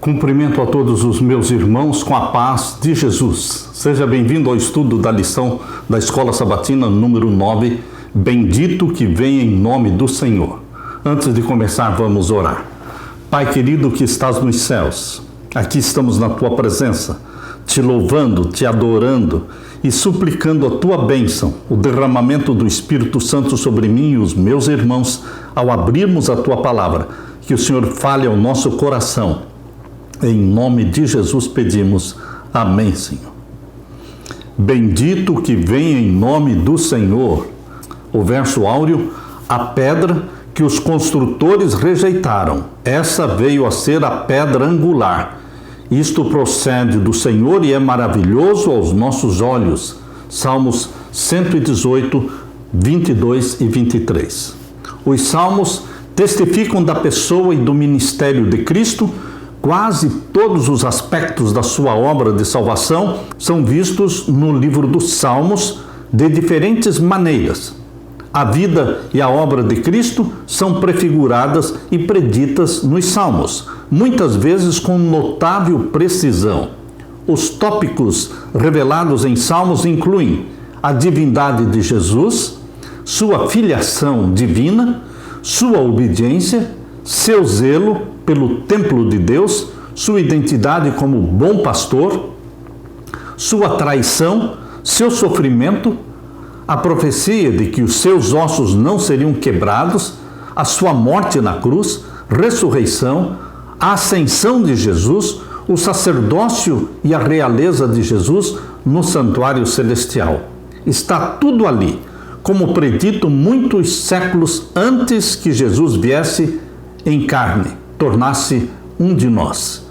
Cumprimento a todos os meus irmãos com a paz de Jesus. Seja bem-vindo ao estudo da lição da Escola Sabatina número 9, Bendito que vem em nome do Senhor. Antes de começar, vamos orar. Pai querido que estás nos céus, aqui estamos na Tua presença, te louvando, te adorando e suplicando a Tua bênção, o derramamento do Espírito Santo sobre mim e os meus irmãos, ao abrirmos a Tua palavra, que o Senhor fale ao nosso coração. Em nome de Jesus pedimos. Amém, Senhor. Bendito que vem em nome do Senhor. O verso áureo, a pedra que os construtores rejeitaram. Essa veio a ser a pedra angular. Isto procede do Senhor e é maravilhoso aos nossos olhos. Salmos 118, 22 e 23. Os salmos testificam da pessoa e do ministério de Cristo. Quase todos os aspectos da sua obra de salvação são vistos no livro dos Salmos de diferentes maneiras. A vida e a obra de Cristo são prefiguradas e preditas nos Salmos, muitas vezes com notável precisão. Os tópicos revelados em Salmos incluem a divindade de Jesus, sua filiação divina, sua obediência, seu zelo pelo templo de Deus, sua identidade como bom pastor, sua traição, seu sofrimento, a profecia de que os seus ossos não seriam quebrados, a sua morte na cruz, ressurreição, a ascensão de Jesus, o sacerdócio e a realeza de Jesus no santuário celestial. Está tudo ali, como predito muitos séculos antes que Jesus viesse em carne, tornasse um de nós.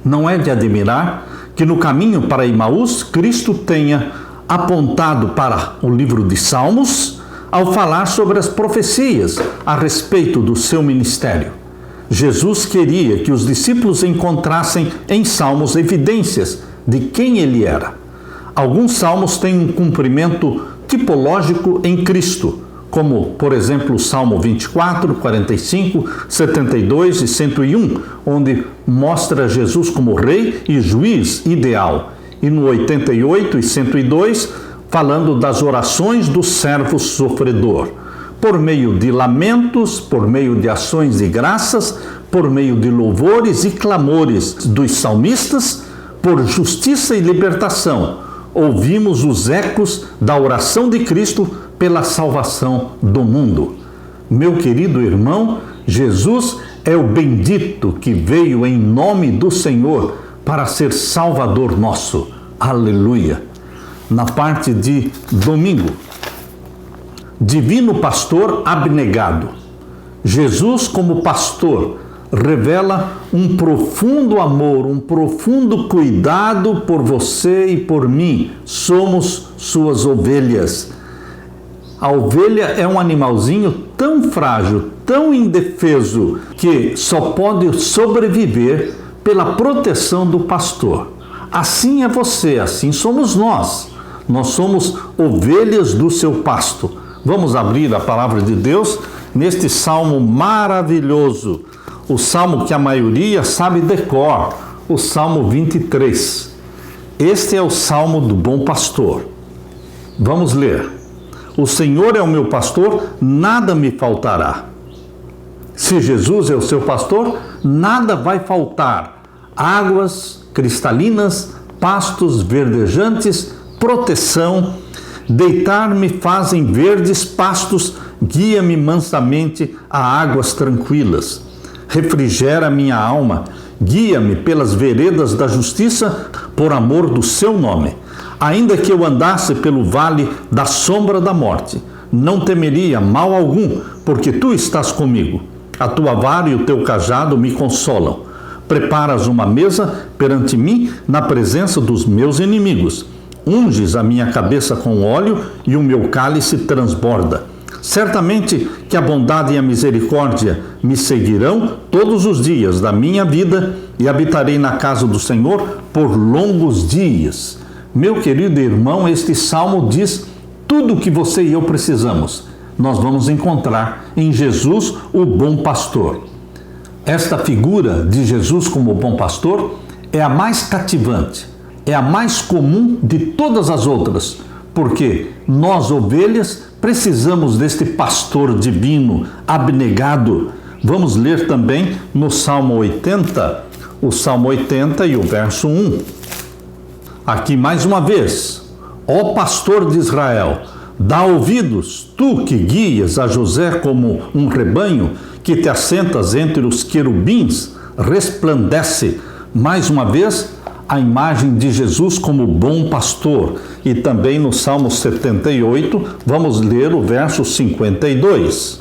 Não é de admirar que no caminho para Emaús, Cristo tenha apontado para o livro de Salmos ao falar sobre as profecias a respeito do seu ministério. Jesus queria que os discípulos encontrassem em Salmos evidências de quem ele era. Alguns salmos têm um cumprimento tipológico em Cristo, como, por exemplo, o Salmo 24, 45, 72 e 101, onde mostra Jesus como rei e juiz ideal, e no 88 e 102, falando das orações do servo sofredor, por meio de lamentos, por meio de ações de graças, por meio de louvores e clamores dos salmistas, por justiça e libertação. Ouvimos os ecos da oração de Cristo pela salvação do mundo. Meu querido irmão, Jesus é o bendito que veio em nome do Senhor para ser Salvador nosso. Aleluia! Na parte de domingo, divino pastor abnegado. Jesus como pastor revela um profundo amor, um profundo cuidado por você e por mim. Somos suas ovelhas. A ovelha é um animalzinho tão frágil, tão indefeso, que só pode sobreviver pela proteção do pastor. Assim é você, assim somos nós. Nós somos ovelhas do seu pasto. Vamos abrir a palavra de Deus neste salmo maravilhoso. O salmo que a maioria sabe de cor, o Salmo 23. Este é o salmo do bom pastor. Vamos ler. O Senhor é o meu pastor, nada me faltará. Se Jesus é o seu pastor, nada vai faltar. Águas cristalinas, pastos verdejantes, proteção. Deitar-me fazem verdes pastos, guia-me mansamente a águas tranquilas. Refrigera minha alma, guia-me pelas veredas da justiça, por amor do seu nome. Ainda que eu andasse pelo vale da sombra da morte, não temeria mal algum, porque tu estás comigo. A tua vara e o teu cajado me consolam. Preparas uma mesa perante mim na presença dos meus inimigos. Unges a minha cabeça com óleo e o meu cálice transborda. Certamente que a bondade e a misericórdia me seguirão todos os dias da minha vida e habitarei na casa do Senhor por longos dias. Meu querido irmão, este salmo diz tudo o que você e eu precisamos. Nós vamos encontrar em Jesus, o bom pastor. Esta figura de Jesus como bom pastor é a mais cativante, é a mais comum de todas as outras, porque nós, ovelhas, precisamos deste pastor divino, abnegado. Vamos ler também no Salmo 80, o Salmo 80 e o verso 1. Aqui mais uma vez: ó pastor de Israel, dá ouvidos, tu que guias a José como um rebanho, que te assentas entre os querubins, resplandece. Mais uma vez, a imagem de Jesus como bom pastor. E também no Salmo 78, vamos ler o verso 52.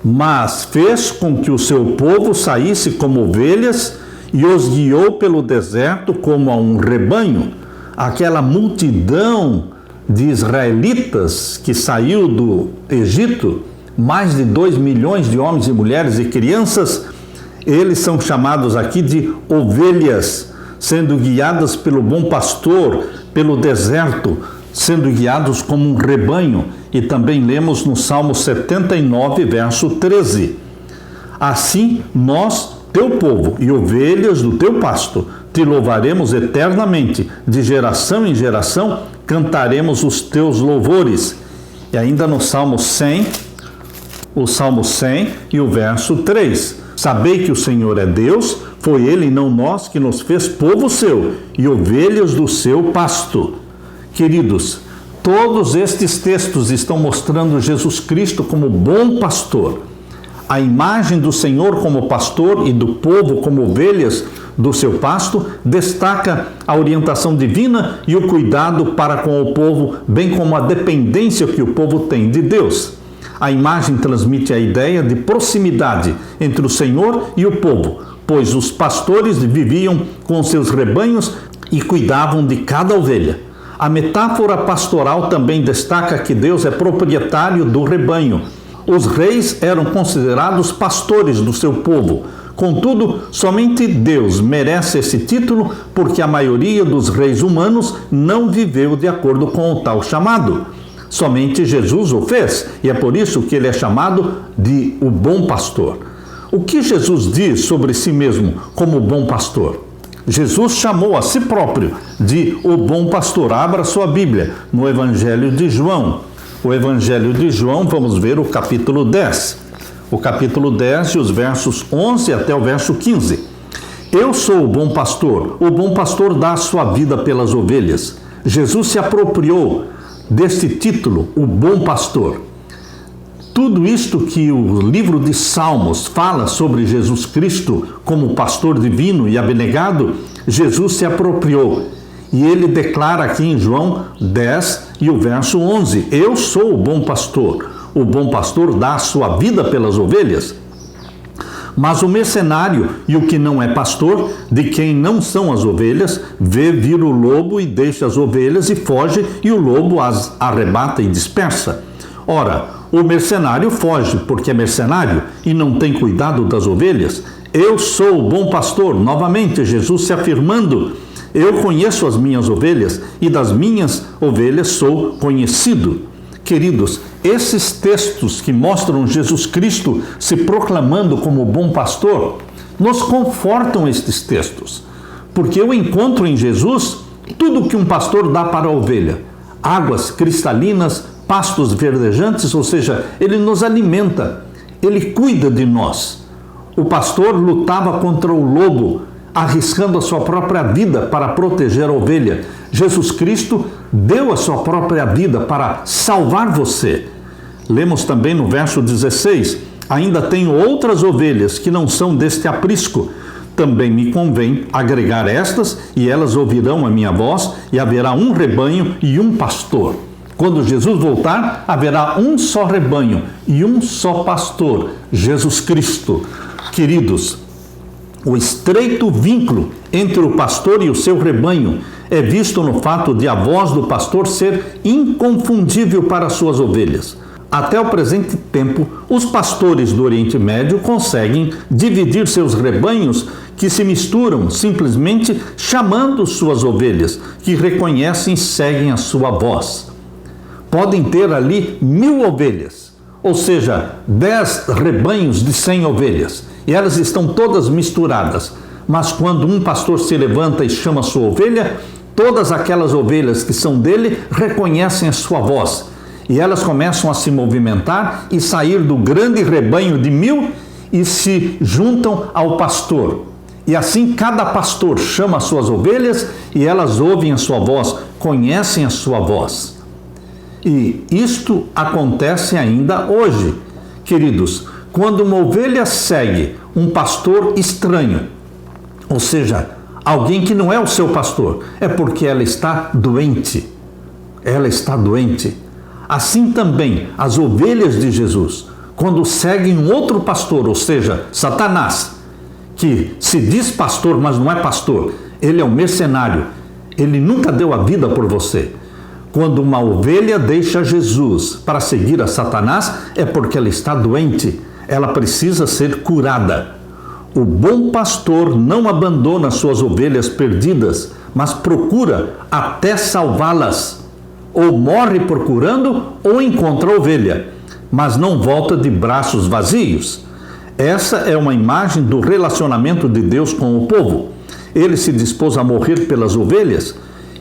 Mas fez com que o seu povo saísse como ovelhas e os guiou pelo deserto como a um rebanho. Aquela multidão de israelitas que saiu do Egito, mais de 2 milhões de homens e mulheres e crianças, eles são chamados aqui de ovelhas, sendo guiadas pelo bom pastor, pelo deserto, sendo guiados como um rebanho. E também lemos no Salmo 79, verso 13. Assim, nós, teu povo e ovelhas do teu pasto, te louvaremos eternamente, de geração em geração cantaremos os teus louvores. E ainda no Salmo 100, o Salmo 100 e o verso 3. Sabei que o Senhor é Deus, foi Ele e não nós que nos fez povo seu e ovelhas do seu pasto. Queridos, todos estes textos estão mostrando Jesus Cristo como bom pastor. A imagem do Senhor como pastor e do povo como ovelhas do seu pasto destaca a orientação divina e o cuidado para com o povo, bem como a dependência que o povo tem de Deus. A imagem transmite a ideia de proximidade entre o Senhor e o povo, pois os pastores viviam com seus rebanhos e cuidavam de cada ovelha. A metáfora pastoral também destaca que Deus é proprietário do rebanho. Os reis eram considerados pastores do seu povo. Contudo, somente Deus merece esse título, porque a maioria dos reis humanos não viveu de acordo com o tal chamado. Somente Jesus o fez, e é por isso que ele é chamado de o bom pastor. O que Jesus diz sobre si mesmo como bom pastor? Jesus chamou a si próprio de o bom pastor. Abra sua Bíblia no Evangelho de João. O Evangelho de João, vamos ver o capítulo 10. O capítulo 10 e os versos 11 até o verso 15. Eu sou o bom pastor dá a sua vida pelas ovelhas. Jesus se apropriou deste título, o bom pastor. Tudo isto que o livro de Salmos fala sobre Jesus Cristo como pastor divino e abnegado, Jesus se apropriou. E ele declara aqui em João 10 e o verso 11, eu sou o bom pastor dá a sua vida pelas ovelhas. Mas o mercenário e o que não é pastor, de quem não são as ovelhas, vê vir o lobo e deixa as ovelhas e foge, e o lobo as arrebata e dispersa. Ora, o mercenário foge porque é mercenário e não tem cuidado das ovelhas. Eu sou o bom pastor, novamente Jesus se afirmando, eu conheço as minhas ovelhas e das minhas ovelhas sou conhecido. Queridos, esses textos que mostram Jesus Cristo se proclamando como bom pastor, nos confortam estes textos, porque eu encontro em Jesus tudo que um pastor dá para a ovelha: águas cristalinas, pastos verdejantes, ou seja, ele nos alimenta, ele cuida de nós. O pastor lutava contra o lobo, arriscando a sua própria vida para proteger a ovelha. Jesus Cristo deu a sua própria vida para salvar você. Lemos também no verso 16, ainda tenho outras ovelhas que não são deste aprisco. Também me convém agregar estas, e elas ouvirão a minha voz, e haverá um rebanho e um pastor. Quando Jesus voltar, haverá um só rebanho e um só pastor, Jesus Cristo. Queridos, o estreito vínculo entre o pastor e o seu rebanho é visto no fato de a voz do pastor ser inconfundível para as suas ovelhas. Até o presente tempo, os pastores do Oriente Médio conseguem dividir seus rebanhos que se misturam simplesmente chamando suas ovelhas, que reconhecem e seguem a sua voz. Podem ter ali 1000 ovelhas. ou seja, 10 rebanhos de 100 ovelhas, e elas estão todas misturadas. Mas quando um pastor se levanta e chama a sua ovelha, todas aquelas ovelhas que são dele reconhecem a sua voz, e elas começam a se movimentar e sair do grande rebanho de 1000 e se juntam ao pastor. E assim cada pastor chama as suas ovelhas e elas ouvem a sua voz, conhecem a sua voz. E isto acontece ainda hoje, queridos. Quando uma ovelha segue um pastor estranho, ou seja, alguém que não é o seu pastor, é porque ela está doente. Ela está doente. Assim também as ovelhas de Jesus, quando seguem um outro pastor, ou seja, Satanás, que se diz pastor, mas não é pastor, ele é um mercenário, ele nunca deu a vida por você. Quando uma ovelha deixa Jesus para seguir a Satanás, é porque ela está doente, ela precisa ser curada. O bom pastor não abandona suas ovelhas perdidas, mas procura até salvá-las. Ou morre procurando, ou encontra a ovelha, mas não volta de braços vazios. Essa é uma imagem do relacionamento de Deus com o povo. Ele se dispôs a morrer pelas ovelhas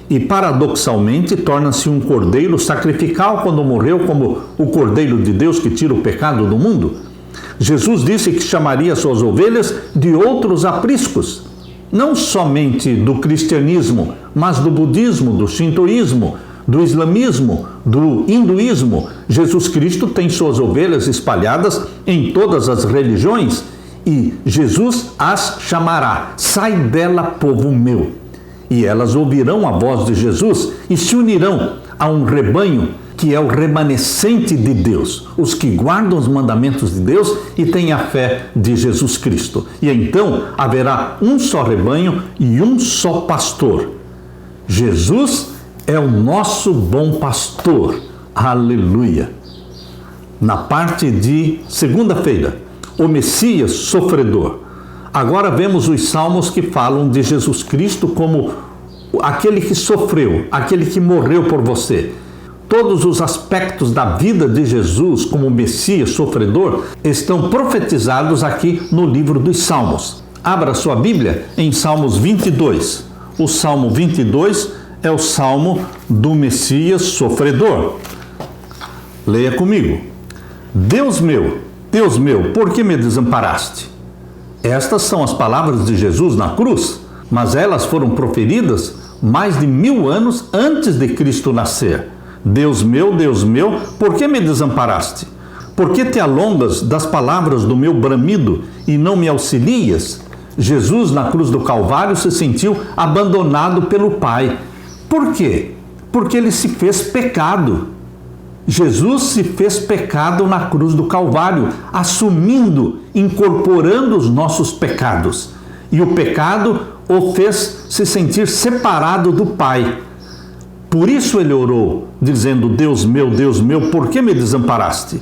e, paradoxalmente, torna-se um cordeiro sacrificial quando morreu como o cordeiro de Deus que tira o pecado do mundo. Jesus disse que chamaria suas ovelhas de outros apriscos, não somente do cristianismo, mas do budismo, do shintoísmo, do islamismo, do hinduísmo. Jesus Cristo tem suas ovelhas espalhadas em todas as religiões e Jesus as chamará: sai dela, povo meu. E elas ouvirão a voz de Jesus e se unirão a um rebanho que é o remanescente de Deus, os que guardam os mandamentos de Deus e têm a fé de Jesus Cristo. E então haverá um só rebanho e um só pastor. Jesus é o nosso bom pastor. Aleluia! Na parte de segunda-feira, o Messias sofredor. Agora vemos os salmos que falam de Jesus Cristo como aquele que sofreu, aquele que morreu por você. Todos os aspectos da vida de Jesus como Messias sofredor estão profetizados aqui no livro dos Salmos. Abra sua Bíblia em Salmos 22. O Salmo 22 é o Salmo do Messias sofredor. Leia comigo. Deus meu, por que me desamparaste? Estas são as palavras de Jesus na cruz, mas elas foram proferidas mais de 1000 anos antes de Cristo nascer. Deus meu, por que me desamparaste? Por que te alongas das palavras do meu bramido e não me auxilias? Jesus, na cruz do Calvário, se sentiu abandonado pelo Pai. Por quê? Porque ele se fez pecado. Jesus se fez pecado na cruz do Calvário, assumindo, incorporando os nossos pecados. E o pecado o fez se sentir separado do Pai. Por isso ele orou, dizendo: Deus meu, por que me desamparaste?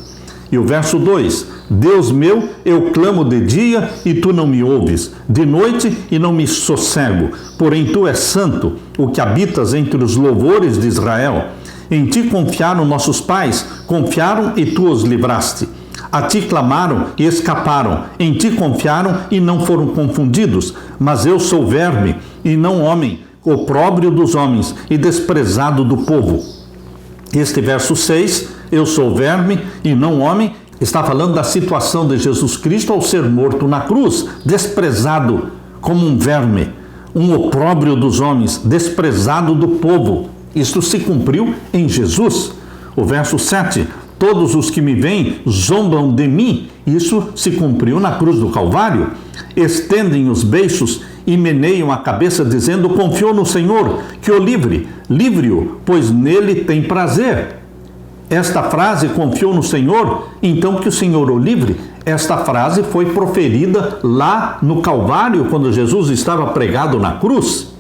E o verso 2: Deus meu, eu clamo de dia e tu não me ouves, de noite e não me sossego. Porém tu és santo, o que habitas entre os louvores de Israel. Em ti confiaram nossos pais, confiaram e tu os livraste. A ti clamaram e escaparam, em ti confiaram e não foram confundidos. Mas eu sou verme e não homem, opróbrio dos homens e desprezado do povo. Este verso 6, eu sou verme e não homem, está falando da situação de Jesus Cristo ao ser morto na cruz, desprezado como um verme, um opróbrio dos homens, desprezado do povo. Isto se cumpriu em Jesus. O verso 7, todos os que me veem zombam de mim. Isso se cumpriu na cruz do Calvário. Estendem os beiços e meneiam a cabeça, dizendo: confiou no Senhor, que o livre-o, pois nele tem prazer. Esta frase, confiou no Senhor, então que o Senhor o livre, esta frase foi proferida lá no Calvário, quando Jesus estava pregado na cruz.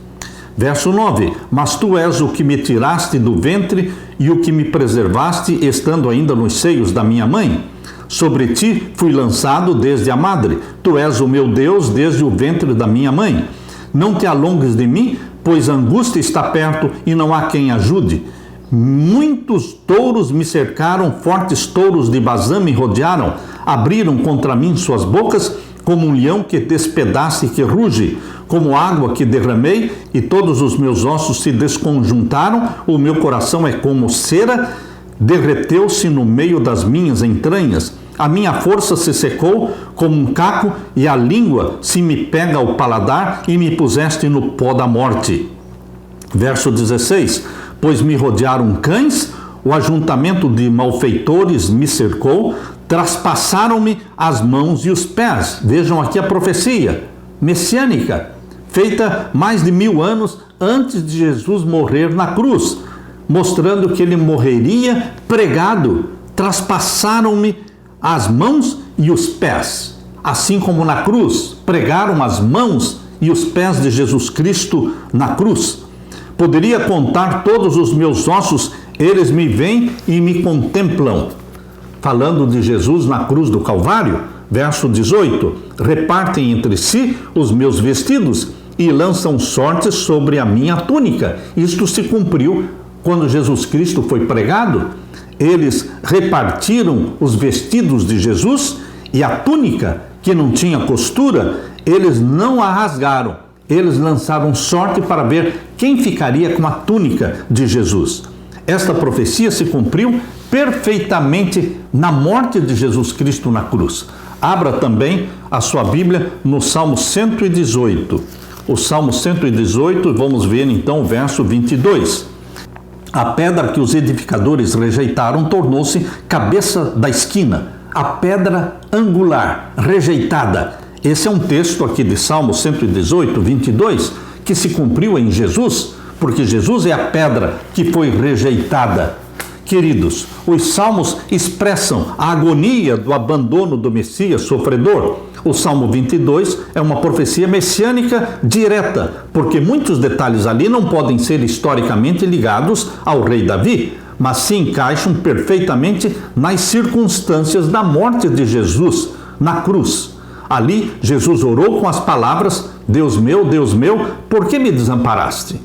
Verso 9, mas tu és o que me tiraste do ventre e o que me preservaste, estando ainda nos seios da minha mãe. Sobre ti fui lançado desde a madre, tu és o meu Deus desde o ventre da minha mãe. Não te alongues de mim, pois a angústia está perto e não há quem ajude. Muitos touros me cercaram, fortes touros de Bazã me rodearam, abriram contra mim suas bocas, como um leão que despedaça e que ruge, como água que derramei, e todos os meus ossos se desconjuntaram, o meu coração é como cera, derreteu-se no meio das minhas entranhas, a minha força se secou como um caco, e a língua se me pega ao paladar, e me puseste no pó da morte. Verso 16, pois me rodearam cães, o ajuntamento de malfeitores me cercou, traspassaram-me as mãos e os pés. Vejam aqui a profecia messiânica, feita mais de 1000 anos antes de Jesus morrer na cruz, mostrando que ele morreria pregado. Traspassaram-me as mãos e os pés. Assim como na cruz, pregaram as mãos e os pés de Jesus Cristo na cruz. Poderia contar todos os meus ossos, eles me veem e me contemplam. Falando de Jesus na cruz do Calvário, verso 18, repartem entre si os meus vestidos e lançam sortes sobre a minha túnica. Isto se cumpriu quando Jesus Cristo foi pregado. Eles repartiram os vestidos de Jesus e a túnica, que não tinha costura, eles não a rasgaram. Eles lançaram sorte para ver quem ficaria com a túnica de Jesus. Esta profecia se cumpriu perfeitamente na morte de Jesus Cristo na cruz. Abra também a sua Bíblia no Salmo 118. O Salmo 118, vamos ver então o verso 22. A pedra que os edificadores rejeitaram tornou-se cabeça da esquina, a pedra angular, rejeitada. Esse é um texto aqui de Salmo 118, 22, que se cumpriu em Jesus, porque Jesus é a pedra que foi rejeitada. Queridos, os salmos expressam a agonia do abandono do Messias sofredor. O Salmo 22 é uma profecia messiânica direta, porque muitos detalhes ali não podem ser historicamente ligados ao rei Davi, mas se encaixam perfeitamente nas circunstâncias da morte de Jesus na cruz. Ali, Jesus orou com as palavras: Deus meu, por que me desamparaste?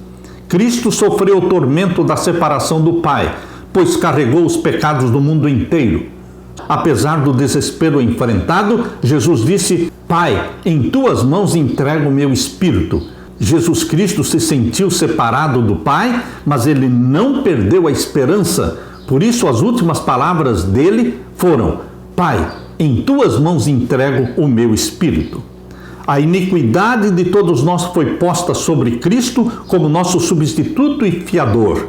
Cristo sofreu o tormento da separação do Pai, pois carregou os pecados do mundo inteiro. Apesar do desespero enfrentado, Jesus disse: Pai, em tuas mãos entrego o meu espírito. Jesus Cristo se sentiu separado do Pai, mas ele não perdeu a esperança. Por isso, as últimas palavras dele foram: Pai, em tuas mãos entrego o meu espírito. A iniquidade de todos nós foi posta sobre Cristo como nosso substituto e fiador.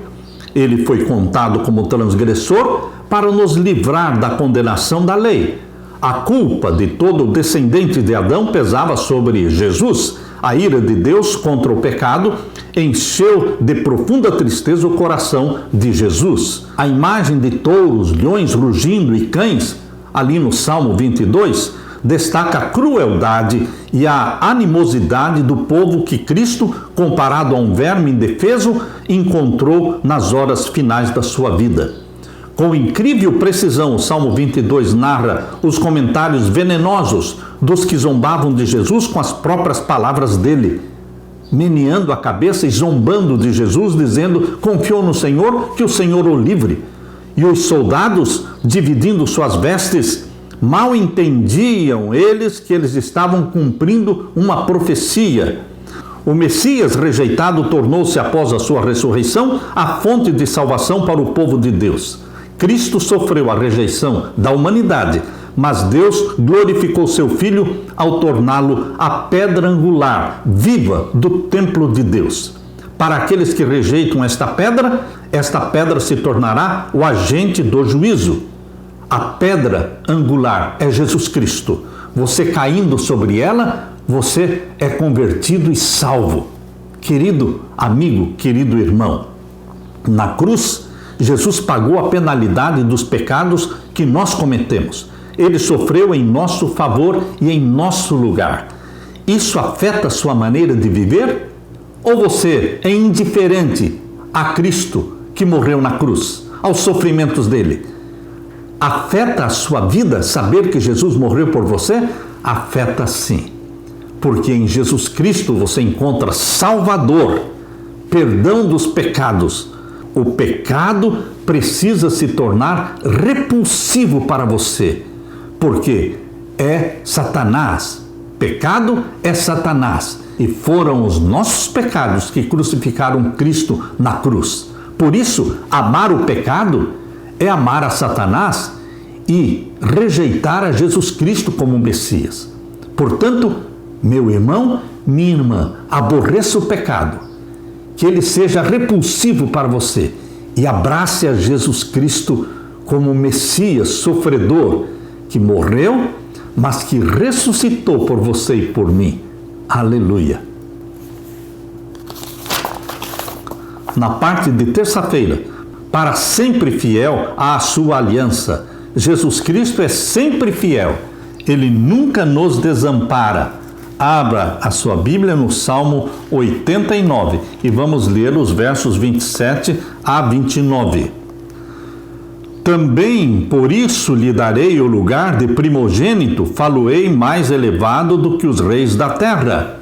Ele foi contado como transgressor para nos livrar da condenação da lei. A culpa de todo descendente de Adão pesava sobre Jesus. A ira de Deus contra o pecado encheu de profunda tristeza o coração de Jesus. A imagem de touros, leões rugindo e cães, ali no Salmo 22, destaca a crueldade e a animosidade do povo que Cristo, comparado a um verme indefeso, encontrou nas horas finais da sua vida. Com incrível precisão, o Salmo 22 narra os comentários venenosos dos que zombavam de Jesus com as próprias palavras dele, meneando a cabeça e zombando de Jesus, dizendo: confiou no Senhor, que o Senhor o livre. E os soldados, dividindo suas vestes, mal entendiam eles que eles estavam cumprindo uma profecia. O Messias rejeitado tornou-se, após a sua ressurreição, a fonte de salvação para o povo de Deus. Cristo sofreu a rejeição da humanidade, mas Deus glorificou seu Filho ao torná-lo a pedra angular, viva do templo de Deus. Para aqueles que rejeitam esta pedra se tornará o agente do juízo. A pedra angular é Jesus Cristo. Você caindo sobre ela, você é convertido e salvo. Querido amigo, querido irmão, na cruz, Jesus pagou a penalidade dos pecados que nós cometemos. Ele sofreu em nosso favor e em nosso lugar. Isso afeta a sua maneira de viver? Ou você é indiferente a Cristo que morreu na cruz, aos sofrimentos dele? Afeta a sua vida saber que Jesus morreu por você? Afeta sim. Porque em Jesus Cristo você encontra Salvador, perdão dos pecados, O pecado precisa se tornar repulsivo para você, porque é Satanás. Pecado é Satanás, e foram os nossos pecados que crucificaram Cristo na cruz. Por isso, amar o pecado é amar a Satanás e rejeitar a Jesus Cristo como Messias. Portanto, meu irmão, minha irmã, aborreça o pecado, que ele seja repulsivo para você, e abrace a Jesus Cristo como Messias sofredor, que morreu, mas que ressuscitou por você e por mim. Aleluia! Na parte de terça-feira, para sempre fiel à sua aliança. Jesus Cristo é sempre fiel. Ele nunca nos desampara. Abra a sua Bíblia no Salmo 89 e vamos ler os versos 27 a 29. Também por isso lhe darei o lugar de primogênito, falo-ei mais elevado do que os reis da terra.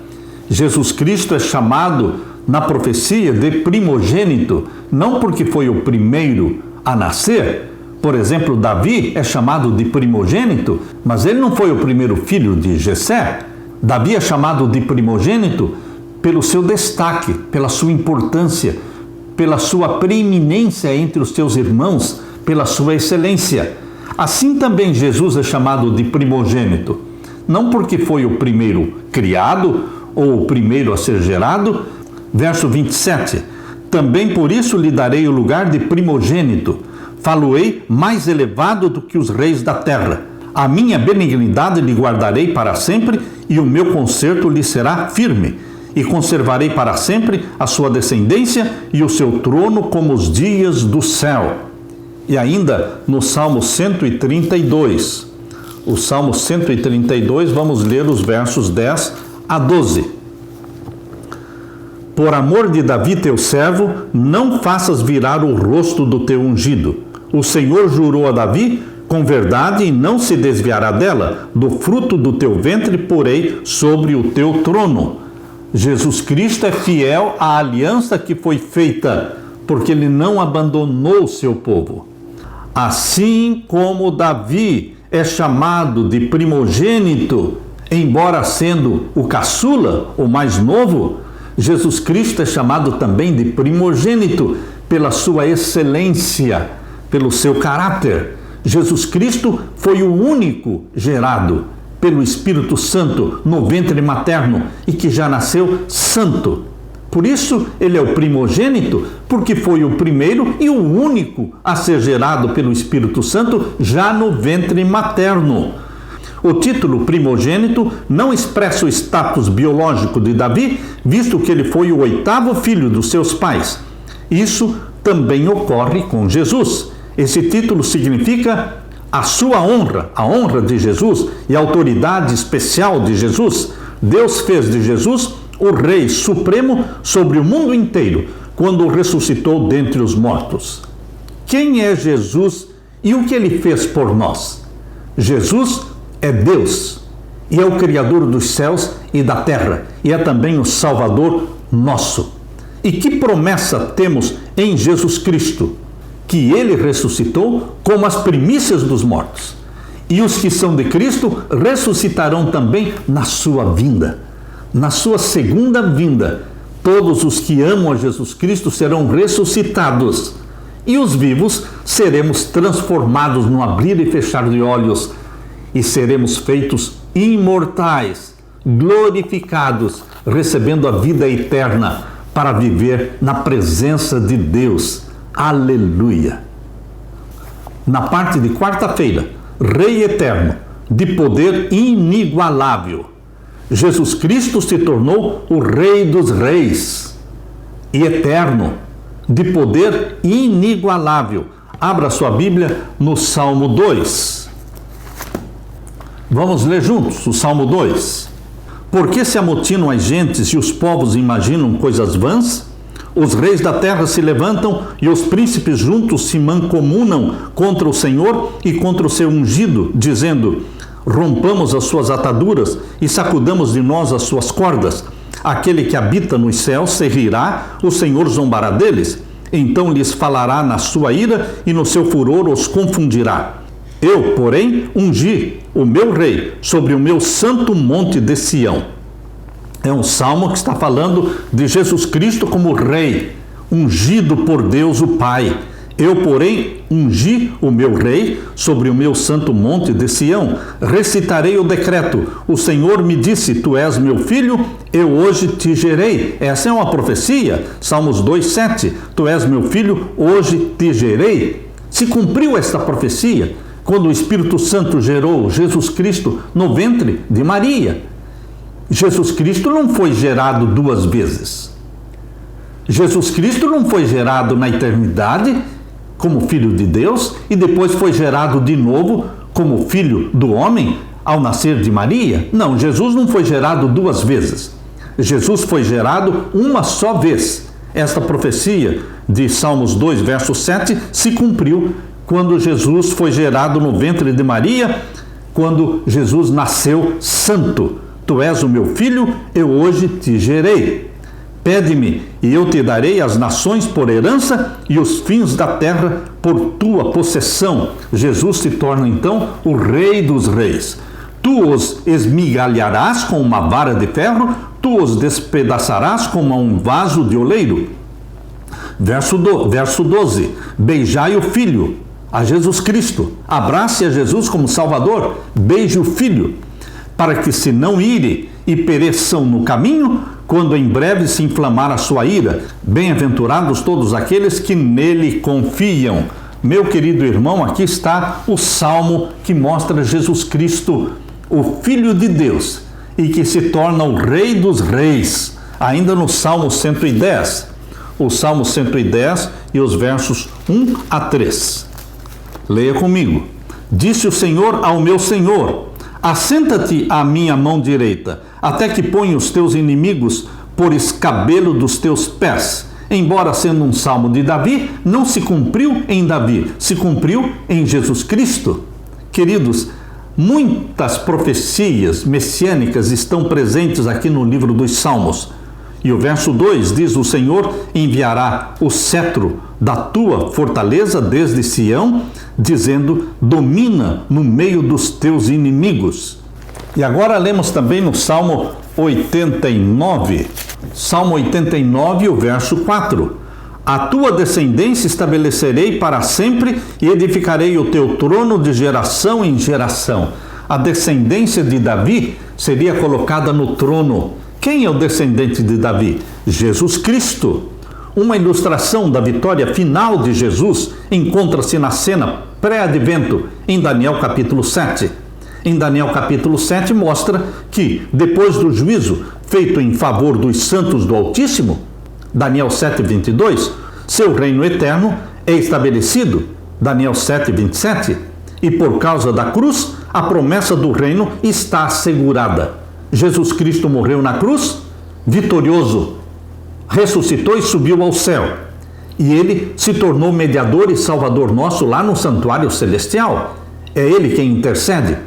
Jesus Cristo é chamado na profecia de primogênito, não porque foi o primeiro a nascer. Por exemplo, Davi é chamado de primogênito, mas ele não foi o primeiro filho de Jessé. Davi é chamado de primogênito pelo seu destaque, pela sua importância, pela sua preeminência entre os seus irmãos, pela sua excelência. Assim também Jesus é chamado de primogênito, não porque foi o primeiro criado ou o primeiro a ser gerado. Verso 27, também por isso lhe darei o lugar de primogênito, falo-ei mais elevado do que os reis da terra. A minha benignidade lhe guardarei para sempre, e o meu conserto lhe será firme, e conservarei para sempre a sua descendência e o seu trono como os dias do céu. E ainda no Salmo 132, o Salmo 132, vamos ler os versos 10 a 12. Por amor de Davi teu servo, não faças virar o rosto do teu ungido. O Senhor jurou a Davi com verdade e não se desviará dela. Do fruto do teu ventre porei sobre o teu trono. Jesus Cristo é fiel à aliança que foi feita, porque ele não abandonou o seu povo. Assim como Davi é chamado de primogênito, embora sendo o caçula, o mais novo, Jesus Cristo é chamado também de primogênito pela sua excelência, pelo seu caráter. Jesus Cristo foi o único gerado pelo Espírito Santo no ventre materno e que já nasceu santo. Por isso, ele é o primogênito, porque foi o primeiro e o único a ser gerado pelo Espírito Santo já no ventre materno. O título primogênito não expressa o status biológico de Davi, visto que ele foi o 8º filho dos seus pais. Isso também ocorre com Jesus. Esse título significa a sua honra, a honra de Jesus e a autoridade especial de Jesus. Deus fez de Jesus o Rei Supremo sobre o mundo inteiro, quando o ressuscitou dentre os mortos. Quem é Jesus e o que ele fez por nós? Jesus é Deus e é o Criador dos céus e da terra, e é também o Salvador nosso. E que promessa temos em Jesus Cristo? Que ele ressuscitou como as primícias dos mortos. E os que são de Cristo ressuscitarão também na sua vinda. Na sua segunda vinda, todos os que amam a Jesus Cristo serão ressuscitados. E os vivos seremos transformados no abrir e fechar de olhos, e seremos feitos imortais, glorificados, recebendo a vida eterna para viver na presença de Deus. Aleluia! Na parte de quarta-feira, Rei eterno, de poder inigualável, Jesus Cristo se tornou o Rei dos Reis e eterno, de poder inigualável. Abra sua Bíblia no Salmo 2. Vamos ler juntos o Salmo 2. Por que se amotinam as gentes e os povos imaginam coisas vãs? Os reis da terra se levantam e os príncipes juntos se mancomunam contra o Senhor e contra o seu ungido, dizendo: rompamos as suas ataduras e sacudamos de nós as suas cordas. Aquele que habita nos céus se rirá, o Senhor zombará deles. Então lhes falará na sua ira e no seu furor os confundirá. Eu, porém, ungi o meu rei sobre o meu santo monte de Sião. É um salmo que está falando de Jesus Cristo como rei, ungido por Deus o Pai. Eu, porém, ungi o meu rei sobre o meu santo monte de Sião. Recitarei o decreto. O Senhor me disse, tu és meu filho, eu hoje te gerei. Essa é uma profecia. Salmos 2:7. Tu és meu filho, hoje te gerei. Se cumpriu esta profecia quando o Espírito Santo gerou Jesus Cristo no ventre de Maria. Jesus Cristo não foi gerado duas vezes. Jesus Cristo não foi gerado na eternidade como filho de Deus e depois foi gerado de novo como filho do homem ao nascer de Maria. Não, Jesus não foi gerado duas vezes. Jesus foi gerado uma só vez. Esta profecia de Salmos 2, verso 7 se cumpriu quando Jesus foi gerado no ventre de Maria, quando Jesus nasceu santo. Tu és o meu filho, eu hoje te gerei. Pede-me, e eu te darei as nações por herança e os fins da terra por tua possessão. Jesus se torna então o Rei dos Reis. Tu os esmigalharás com uma vara de ferro, tu os despedaçarás como um vaso de oleiro. Verso 12. Beijai o Filho, a Jesus Cristo. Abrace a Jesus como Salvador. Beije o Filho, para que se não ire e pereçam no caminho, quando em breve se inflamar a sua ira. Bem-aventurados todos aqueles que nele confiam. Meu querido irmão, aqui está o salmo que mostra Jesus Cristo, o Filho de Deus, e que se torna o Rei dos Reis, ainda no Salmo 110. O Salmo 110 e os versos 1 a 3. Leia comigo. Disse o Senhor ao meu Senhor: assenta-te à minha mão direita, até que ponha os teus inimigos por escabelo dos teus pés. Embora sendo um salmo de Davi, não se cumpriu em Davi, se cumpriu em Jesus Cristo. Queridos, muitas profecias messiânicas estão presentes aqui no livro dos Salmos. E o verso 2 diz: o Senhor enviará o cetro da tua fortaleza desde Sião, dizendo: domina no meio dos teus inimigos. E agora lemos também no Salmo 89. Salmo 89, o verso 4. A tua descendência estabelecerei para sempre e edificarei o teu trono de geração em geração. A descendência de Davi seria colocada no trono. Quem é o descendente de Davi? Jesus Cristo. Uma ilustração da vitória final de Jesus encontra-se na cena pré-advento em Daniel capítulo 7. Em Daniel capítulo 7 mostra que, depois do juízo feito em favor dos santos do Altíssimo, Daniel 7:22, seu reino eterno é estabelecido, Daniel 7:27, e por causa da cruz, a promessa do reino está assegurada. Jesus Cristo morreu na cruz, vitorioso, ressuscitou e subiu ao céu. E ele se tornou mediador e salvador nosso lá no santuário celestial. É ele quem intercede.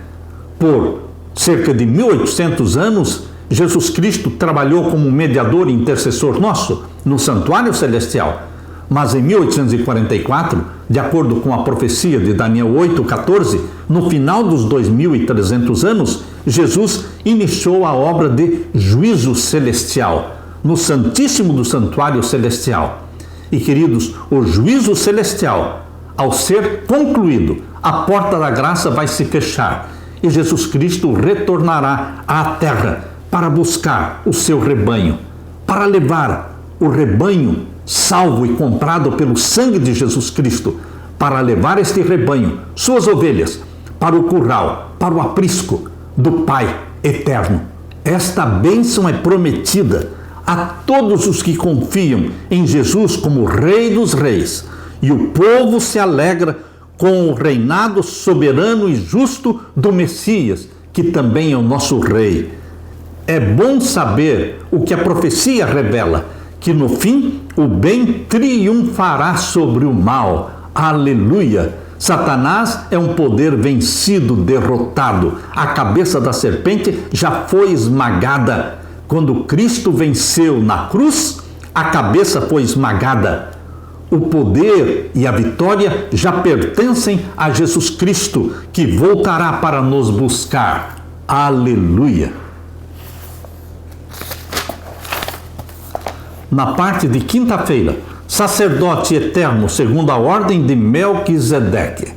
Por cerca de 1800 anos, Jesus Cristo trabalhou como mediador e intercessor nosso no santuário celestial. Mas em 1844, de acordo com a profecia de Daniel 8:14, no final dos 2300 anos, Jesus iniciou a obra de juízo celestial, no Santíssimo do Santuário Celestial. E, queridos, o juízo celestial, ao ser concluído, a porta da graça vai se fechar e Jesus Cristo retornará à terra para buscar o seu rebanho, para levar o rebanho salvo e comprado pelo sangue de Jesus Cristo, para levar este rebanho, suas ovelhas, para o curral, para o aprisco do Pai eterno. Esta bênção é prometida a todos os que confiam em Jesus como Rei dos Reis, e o povo se alegra com o reinado soberano e justo do Messias, que também é o nosso Rei. É bom saber o que a profecia revela, que no fim o bem triunfará sobre o mal. Aleluia! Satanás é um poder vencido, derrotado. A cabeça da serpente já foi esmagada. Quando Cristo venceu na cruz, a cabeça foi esmagada. o poder e a vitória já pertencem a Jesus Cristo, que voltará para nos buscar. Aleluia! Na parte de quinta-feira, sacerdote eterno segundo a ordem de Melquisedeque.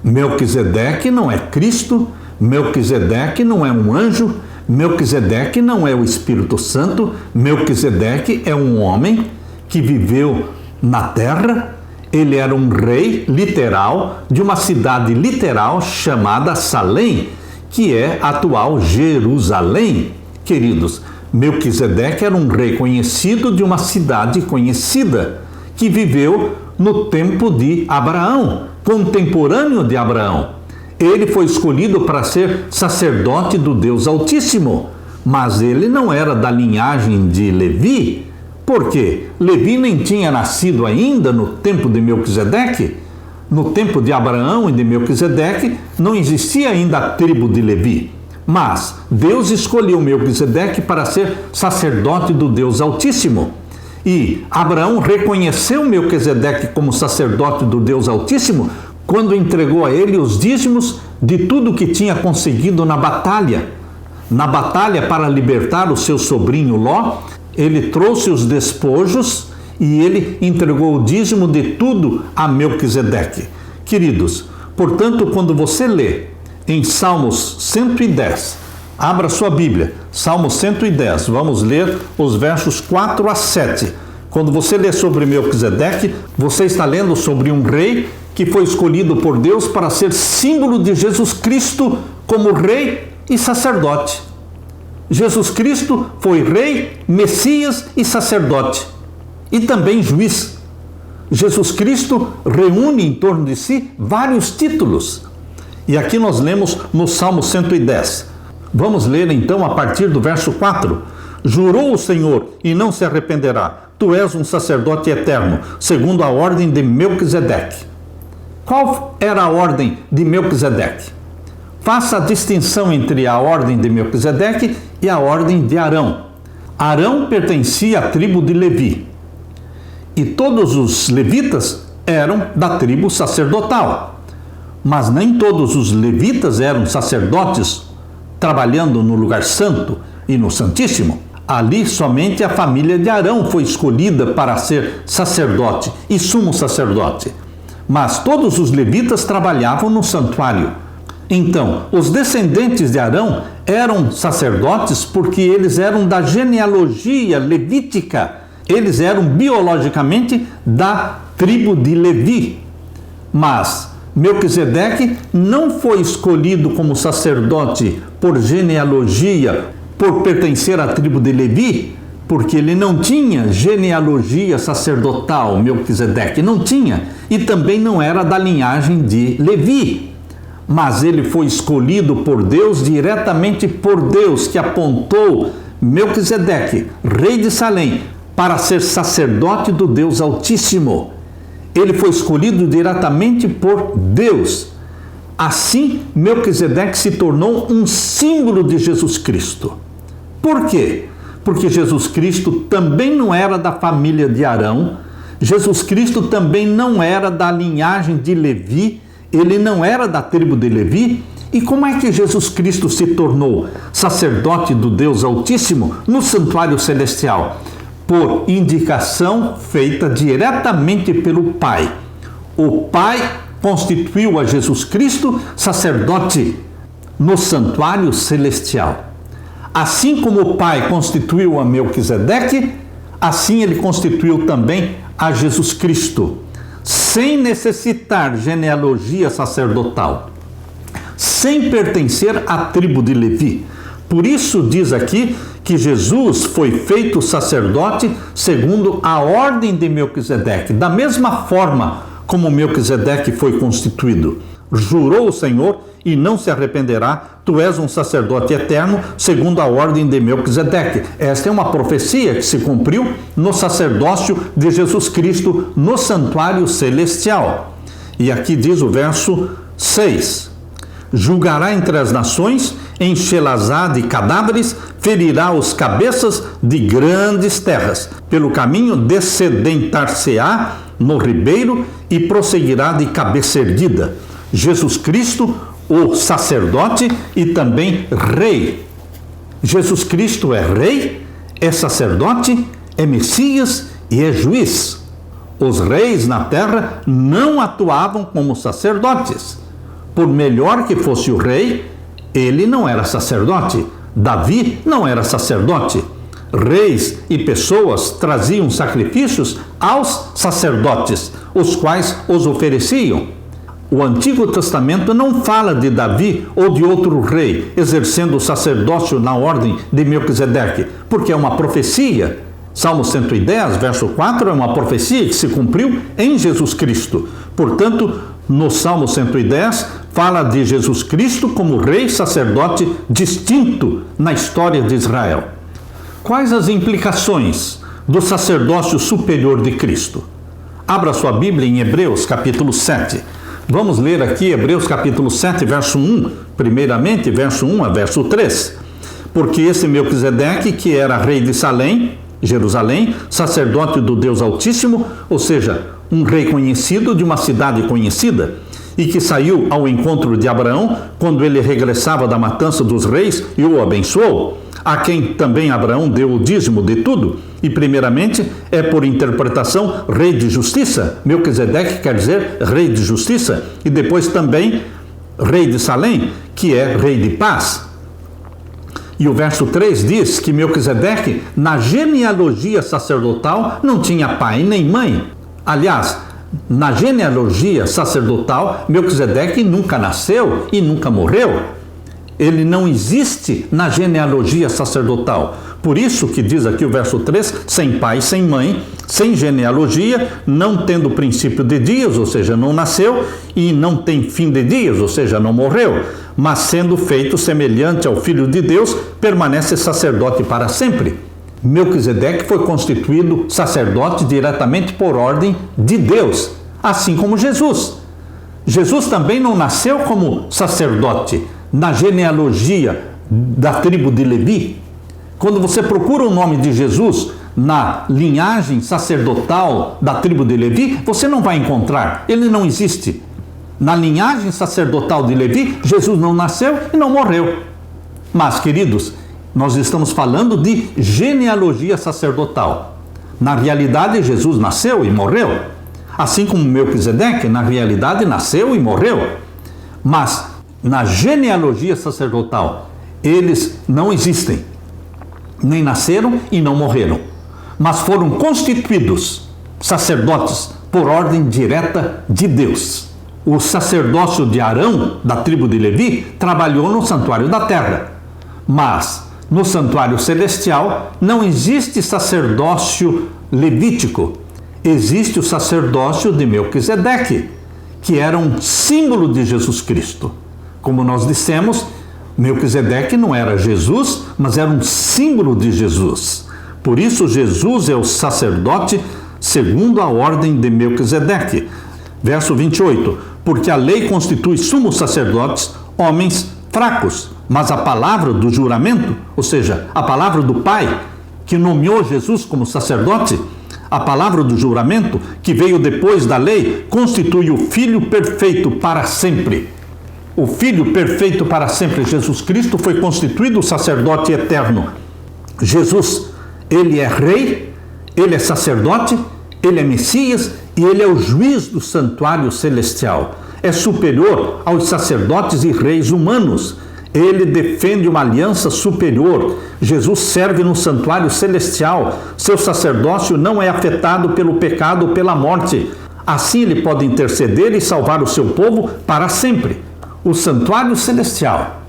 Melquisedeque não é Cristo, Melquisedeque não é um anjo, Melquisedeque não é o Espírito Santo, Melquisedeque é um homem que viveu na terra. Ele era um rei literal de uma cidade literal chamada Salém, que é a atual Jerusalém. Queridos, Melquisedeque era um rei conhecido de uma cidade conhecida, que viveu no tempo de Abraão, contemporâneo de Abraão. Ele foi escolhido para ser sacerdote do Deus Altíssimo, mas ele não era da linhagem de Levi. Por quê? Levi nem tinha nascido ainda no tempo de Melquisedeque. No tempo de Abraão e de Melquisedeque não existia ainda a tribo de Levi. Mas Deus escolheu Melquisedeque para ser sacerdote do Deus Altíssimo. E Abraão reconheceu Melquisedeque como sacerdote do Deus Altíssimo quando entregou a ele os dízimos de tudo que tinha conseguido na batalha. Na batalha para libertar o seu sobrinho Ló, ele trouxe os despojos e ele entregou o dízimo de tudo a Melquisedeque. Queridos, portanto, quando você lê em Salmos 110, abra sua Bíblia, Salmos 110, vamos ler os versos 4 a 7. Quando você lê sobre Melquisedeque, você está lendo sobre um rei que foi escolhido por Deus para ser símbolo de Jesus Cristo como rei e sacerdote. Jesus Cristo foi rei, Messias e sacerdote, e também juiz. Jesus Cristo reúne em torno de si vários títulos. E aqui nós lemos no Salmo 110. Vamos ler então a partir do verso 4. Jurou o Senhor e não se arrependerá. Tu és um sacerdote eterno, segundo a ordem de Melquisedeque. Qual era a ordem de Melquisedeque? Faça a distinção entre a ordem de Melquisedeque e a ordem de Arão. Arão pertencia à tribo de Levi. E todos os levitas eram da tribo sacerdotal. Mas nem todos os levitas eram sacerdotes trabalhando no lugar santo e no Santíssimo. Ali somente a família de Arão foi escolhida para ser sacerdote e sumo sacerdote. Mas todos os levitas trabalhavam no santuário. Então, os descendentes de Arão eram sacerdotes porque eles eram da genealogia levítica. Eles eram biologicamente da tribo de Levi. Mas Melquisedeque não foi escolhido como sacerdote por genealogia, por pertencer à tribo de Levi, porque ele não tinha genealogia sacerdotal, Melquisedeque não tinha, e também não era da linhagem de Levi. Mas ele foi escolhido por Deus, diretamente por Deus, que apontou Melquisedeque, rei de Salém, para ser sacerdote do Deus Altíssimo. Ele foi escolhido diretamente por Deus. Assim, Melquisedeque se tornou um símbolo de Jesus Cristo. Por quê? Porque Jesus Cristo também não era da família de Arão, Jesus Cristo também não era da linhagem de Levi, ele não era da tribo de Levi. E como é que Jesus Cristo se tornou sacerdote do Deus Altíssimo no santuário celestial? Por indicação feita diretamente pelo Pai. O Pai constituiu a Jesus Cristo sacerdote no santuário celestial. Assim como o Pai constituiu a Melquisedeque, assim ele constituiu também a Jesus Cristo, sem necessitar genealogia sacerdotal, sem pertencer à tribo de Levi. Por isso diz aqui que Jesus foi feito sacerdote segundo a ordem de Melquisedeque, da mesma forma como Melquisedeque foi constituído. Jurou o Senhor e não se arrependerá, tu és um sacerdote eterno, segundo a ordem de Melquisedeque. Esta é uma profecia que se cumpriu no sacerdócio de Jesus Cristo no santuário celestial. E aqui diz o verso 6. Julgará entre as nações, enchê-las-á de cadáveres, ferirá os cabeças de grandes terras. Pelo caminho descedentar-se-á no ribeiro e prosseguirá de cabeça erguida. Jesus Cristo, o sacerdote e também rei. Jesus Cristo é rei, é sacerdote, é Messias e é juiz. Os reis na terra não atuavam como sacerdotes. Por melhor que fosse o rei, ele não era sacerdote. Davi não era sacerdote. Reis e pessoas traziam sacrifícios aos sacerdotes, os quais os ofereciam. O Antigo Testamento não fala de Davi ou de outro rei exercendo o sacerdócio na ordem de Melquisedeque, porque é uma profecia. Salmo 110, verso 4, é uma profecia que se cumpriu em Jesus Cristo. Portanto, no Salmo 110, fala de Jesus Cristo como rei sacerdote distinto na história de Israel. Quais as implicações do sacerdócio superior de Cristo? Abra sua Bíblia em Hebreus, capítulo 7. Vamos ler aqui Hebreus, capítulo 7, verso 1. Primeiramente, verso 1 a verso 3. Porque esse Melquisedeque, que era rei de Salém, Jerusalém, sacerdote do Deus Altíssimo, ou seja, um rei conhecido de uma cidade conhecida, e que saiu ao encontro de Abraão quando ele regressava da matança dos reis e o abençoou, a quem também Abraão deu o dízimo de tudo, e primeiramente é por interpretação rei de justiça. Melquisedeque quer dizer rei de justiça, e depois também rei de Salém, que é rei de paz. E o verso 3 diz que Melquisedeque, na genealogia sacerdotal, não tinha pai nem mãe. Aliás, na genealogia sacerdotal, Melquisedeque nunca nasceu e nunca morreu. Ele não existe na genealogia sacerdotal. Por isso que diz aqui o verso 3, sem pai, sem mãe, sem genealogia, não tendo princípio de dias, ou seja, não nasceu, e não tem fim de dias, ou seja, não morreu, mas sendo feito semelhante ao Filho de Deus, permanece sacerdote para sempre. Melquisedeque foi constituído sacerdote diretamente por ordem de Deus, assim como Jesus. Jesus também não nasceu como sacerdote na genealogia da tribo de Levi. Quando você procura o nome de Jesus na linhagem sacerdotal da tribo de Levi, você não vai encontrar, ele não existe. Na linhagem sacerdotal de Levi, Jesus não nasceu e não morreu. Mas, queridos, nós estamos falando de genealogia sacerdotal. Na realidade, Jesus nasceu e morreu. Assim como Melquisedeque, na realidade, nasceu e morreu. Mas, na genealogia sacerdotal, eles não existem. Nem nasceram e não morreram. Mas foram constituídos sacerdotes por ordem direta de Deus. O sacerdócio de Arão, da tribo de Levi, trabalhou no santuário da terra. Mas, no santuário celestial, não existe sacerdócio levítico. Existe o sacerdócio de Melquisedeque, que era um símbolo de Jesus Cristo. Como nós dissemos, Melquisedeque não era Jesus, mas era um símbolo de Jesus. Por isso, Jesus é o sacerdote segundo a ordem de Melquisedeque. Verso 28, porque a lei constitui sumos sacerdotes, homens fracos, mas a palavra do juramento, ou seja, a palavra do Pai, que nomeou Jesus como sacerdote, a palavra do juramento, que veio depois da lei, constitui o Filho perfeito para sempre. O Filho perfeito para sempre, Jesus Cristo, foi constituído sacerdote eterno. Jesus, ele é rei, ele é sacerdote, ele é Messias e ele é o juiz do santuário celestial. É superior aos sacerdotes e reis humanos. Ele defende uma aliança superior. Jesus serve no santuário celestial. Seu sacerdócio não é afetado pelo pecado ou pela morte. Assim ele pode interceder e salvar o seu povo para sempre. O santuário celestial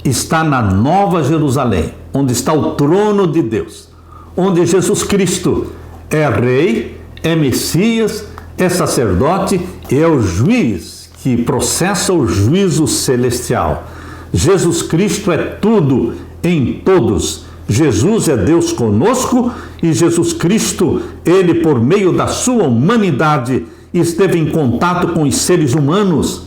está na Nova Jerusalém, onde está o trono de Deus, onde Jesus Cristo é rei, é Messias, é sacerdote e é o juiz que processa o juízo celestial. Jesus Cristo é tudo em todos. Jesus é Deus conosco e Jesus Cristo, ele por meio da sua humanidade esteve em contato com os seres humanos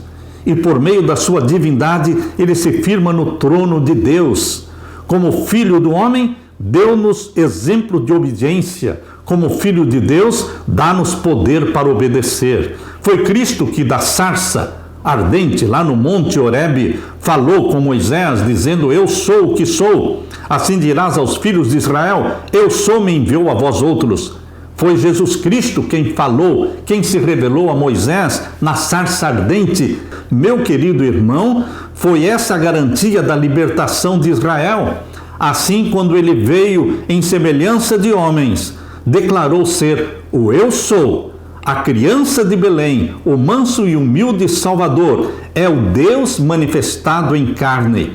e por meio da sua divindade ele se firma no trono de Deus. Como filho do homem, deu-nos exemplo de obediência. Como Filho de Deus, dá-nos poder para obedecer. Foi Cristo que da sarça ardente lá no Monte Horebe falou com Moisés, dizendo: eu sou o que sou. Assim dirás aos filhos de Israel: eu sou, me enviou a vós outros. Foi Jesus Cristo quem falou, quem se revelou a Moisés na sarça ardente. Meu querido irmão, foi essa a garantia da libertação de Israel. Assim, quando ele veio em semelhança de homens, declarou ser o eu sou, a criança de Belém, o manso e humilde Salvador, é o Deus manifestado em carne.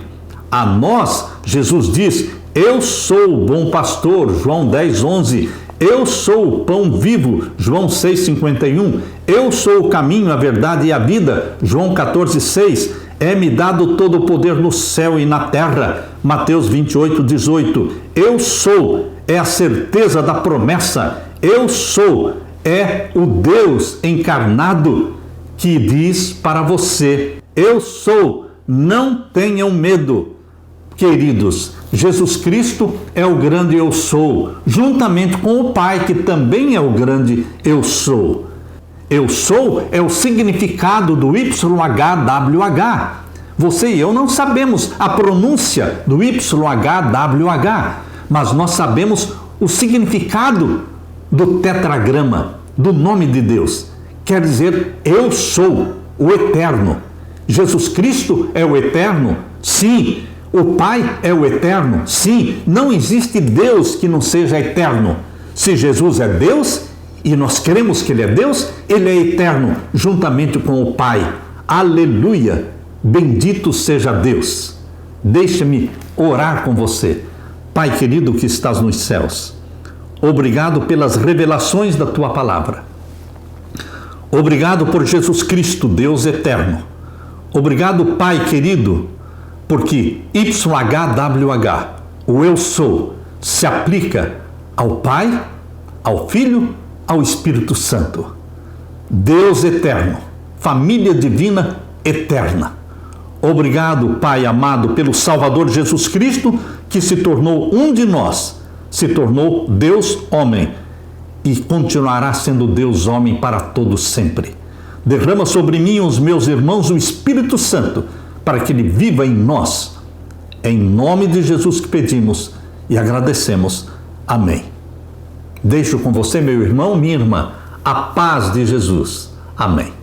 A nós, Jesus diz: eu sou o bom pastor, João 10:11. Eu sou o pão vivo, João 6,51. Eu sou o caminho, a verdade e a vida, João 14,6. É-me dado todo o poder no céu e na terra, Mateus 28,18. Eu sou é a certeza da promessa. Eu sou é o Deus encarnado que diz para você: eu sou, não tenham medo. Queridos, Jesus Cristo é o grande eu sou, juntamente com o Pai, que também é o grande eu sou. Eu sou é o significado do YHWH. Você e eu não sabemos a pronúncia do YHWH, mas nós sabemos o significado do tetragrama, do nome de Deus. Quer dizer, eu sou o eterno. Jesus Cristo é o eterno? Sim. O Pai é o eterno? Sim. Não existe Deus que não seja eterno. Se Jesus é Deus, e nós cremos que Ele é Deus, Ele é eterno, juntamente com o Pai. Aleluia! Bendito seja Deus. Deixa-me orar com você. Pai querido que estás nos céus, obrigado pelas revelações da Tua palavra. Obrigado por Jesus Cristo, Deus eterno. Obrigado, Pai querido, porque YHWH, o eu sou, se aplica ao Pai, ao Filho, ao Espírito Santo. Deus eterno, família divina eterna. Obrigado, Pai amado, pelo Salvador Jesus Cristo, que se tornou um de nós, se tornou Deus homem e continuará sendo Deus homem para todos sempre. Derrama sobre mim e os meus irmãos o Espírito Santo, para que Ele viva em nós. Em nome de Jesus que pedimos e agradecemos. Amém. Deixo com você, meu irmão, minha irmã, a paz de Jesus. Amém.